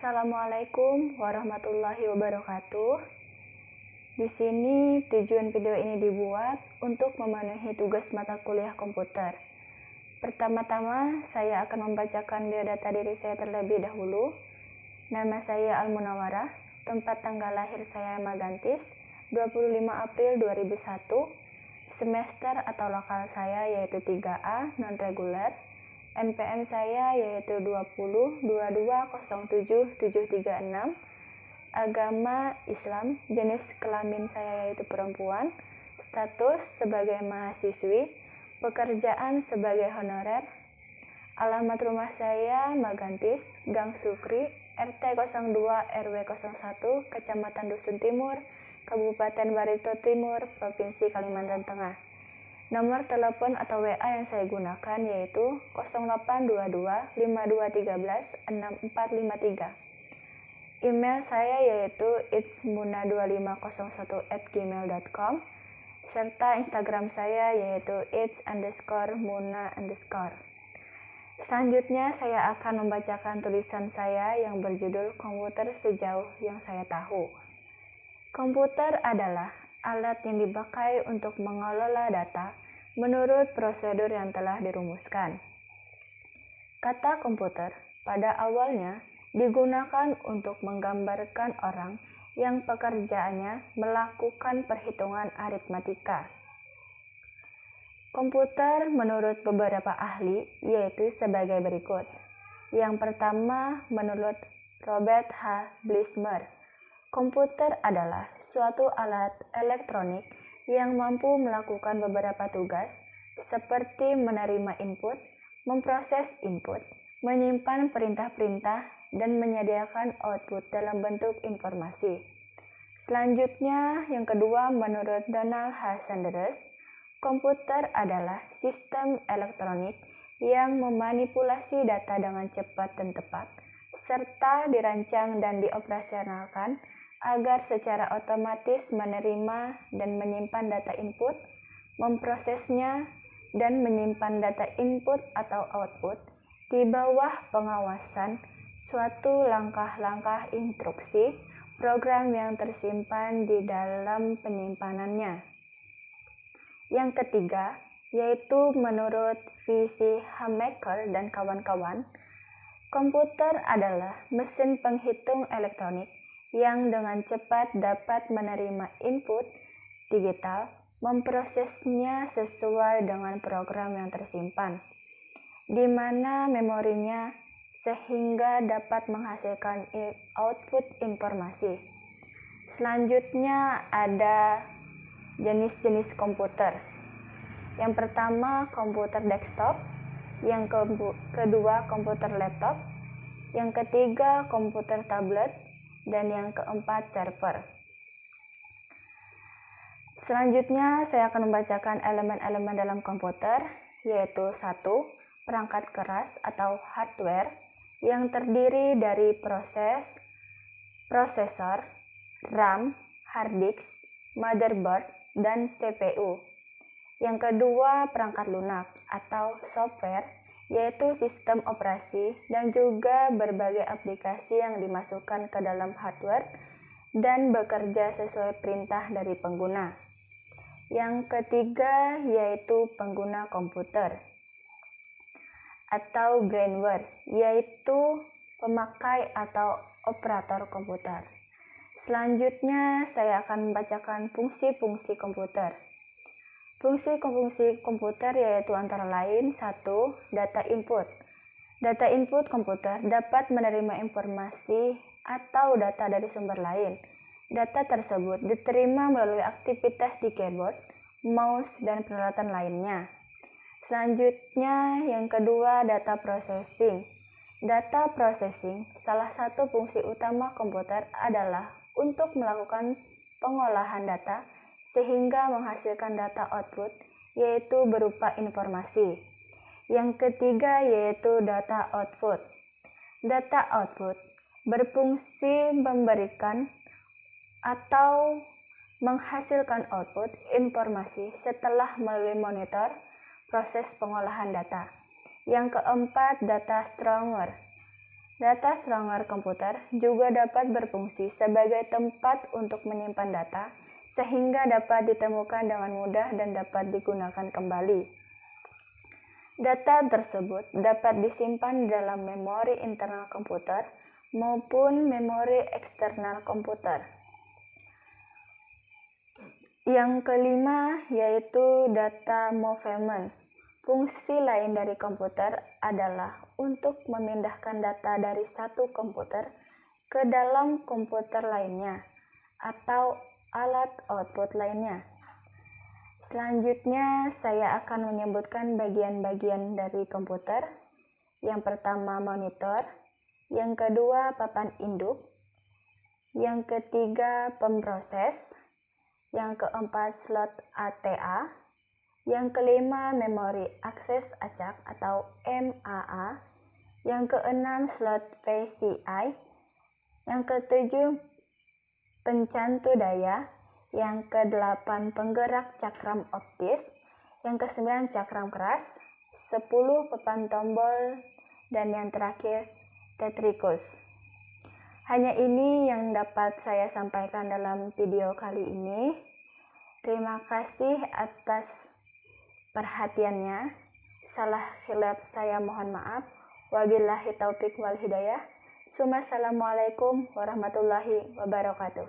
Assalamualaikum warahmatullahi wabarakatuh. Di sini tujuan video ini dibuat untuk memenuhi tugas mata kuliah komputer. Pertama-tama, saya akan membacakan biodata diri saya terlebih dahulu. Nama saya Al-Munawarah, tempat tanggal lahir saya Magantis, 25 April 2001. Semester atau lokal saya yaitu 3A non-reguler. NPM saya yaitu 2022073736. Agama Islam. Jenis kelamin saya yaitu perempuan. Status sebagai mahasiswi. Pekerjaan sebagai honorer. Alamat rumah saya Magantis, Gang Sukri, RT 02 RW 01, Kecamatan Dusun Timur, Kabupaten Barito Timur, Provinsi Kalimantan Tengah. Nomor telepon atau WA yang saya gunakan yaitu 0822 5213 6453. Email saya yaitu itsmuna2501@gmail.com serta Instagram saya yaitu its_muna_. Selanjutnya saya akan membacakan tulisan saya yang berjudul Komputer Sejauh Yang Saya Tahu. Komputer adalah alat yang dipakai untuk mengelola data menurut prosedur yang telah dirumuskan. Kata komputer pada awalnya digunakan untuk menggambarkan orang yang pekerjaannya melakukan perhitungan aritmatika. Komputer menurut beberapa ahli yaitu sebagai berikut. Yang pertama, menurut Robert H. Blismer, komputer adalah suatu alat elektronik yang mampu melakukan beberapa tugas seperti menerima input, memproses input, menyimpan perintah-perintah, dan menyediakan output dalam bentuk informasi. Selanjutnya, yang kedua, menurut Donald H. Sanders, komputer adalah sistem elektronik yang memanipulasi data dengan cepat dan tepat, serta dirancang dan dioperasionalkan agar secara otomatis menerima dan menyimpan data input, memprosesnya, dan menyimpan data input atau output di bawah pengawasan suatu langkah-langkah instruksi program yang tersimpan di dalam penyimpanannya. Yang ketiga, yaitu menurut V.C. Hammaker dan kawan-kawan, komputer adalah mesin penghitung elektronik yang dengan cepat dapat menerima input digital, memprosesnya sesuai dengan program yang tersimpan, di mana memorinya sehingga dapat menghasilkan output informasi. Selanjutnya ada jenis-jenis komputer. Yang pertama, komputer desktop. Yang kedua, komputer laptop. Yang ketiga, komputer tablet. Dan yang keempat, server. Selanjutnya, saya akan membacakan elemen-elemen dalam komputer, yaitu 1. Perangkat keras atau hardware yang terdiri dari prosesor, RAM, hard disk, motherboard, dan CPU. Yang kedua, perangkat lunak atau software, yaitu sistem operasi dan juga berbagai aplikasi yang dimasukkan ke dalam hardware dan bekerja sesuai perintah dari pengguna. Yang ketiga, yaitu pengguna komputer atau brainware, yaitu pemakai atau operator komputer. Selanjutnya, saya akan membacakan fungsi-fungsi komputer. Fungsi-fungsi komputer yaitu antara lain 1. Data input. Data input komputer dapat menerima informasi atau data dari sumber lain. Data tersebut diterima melalui aktivitas di keyboard, mouse, dan peralatan lainnya. Selanjutnya, yang kedua, data processing. Data processing, salah satu fungsi utama komputer adalah untuk melakukan pengolahan data sehingga menghasilkan data output, yaitu berupa informasi. Yang ketiga yaitu data output. Data output berfungsi memberikan atau menghasilkan output informasi setelah melalui monitor proses pengolahan data. Yang keempat, data streamer. Data stronger komputer juga dapat berfungsi sebagai tempat untuk menyimpan data, sehingga dapat ditemukan dengan mudah dan dapat digunakan kembali. Data tersebut dapat disimpan dalam memori internal komputer maupun memori eksternal komputer. Yang kelima yaitu data movement. Fungsi lain dari komputer adalah untuk memindahkan data dari satu komputer ke dalam komputer lainnya atau alat output lainnya. Selanjutnya, saya akan menyebutkan bagian-bagian dari komputer. Yang pertama, monitor. Yang kedua, papan induk. Yang ketiga, pemproses. Yang keempat, slot ATA. Yang kelima, memori akses acak atau MAA. Yang keenam, slot PCI. Yang ketujuh, pencantu daya. Yang kedelapan, penggerak cakram optis. Yang kesembilan, cakram keras. 10, papan tombol. Dan yang terakhir, tetrikus. Hanya ini yang dapat saya sampaikan dalam video kali ini. Terima kasih atas perhatiannya. Salah khilaf saya mohon maaf. Wabillahi taufik wal hidayah. Assalamualaikum warahmatullahi wabarakatuh.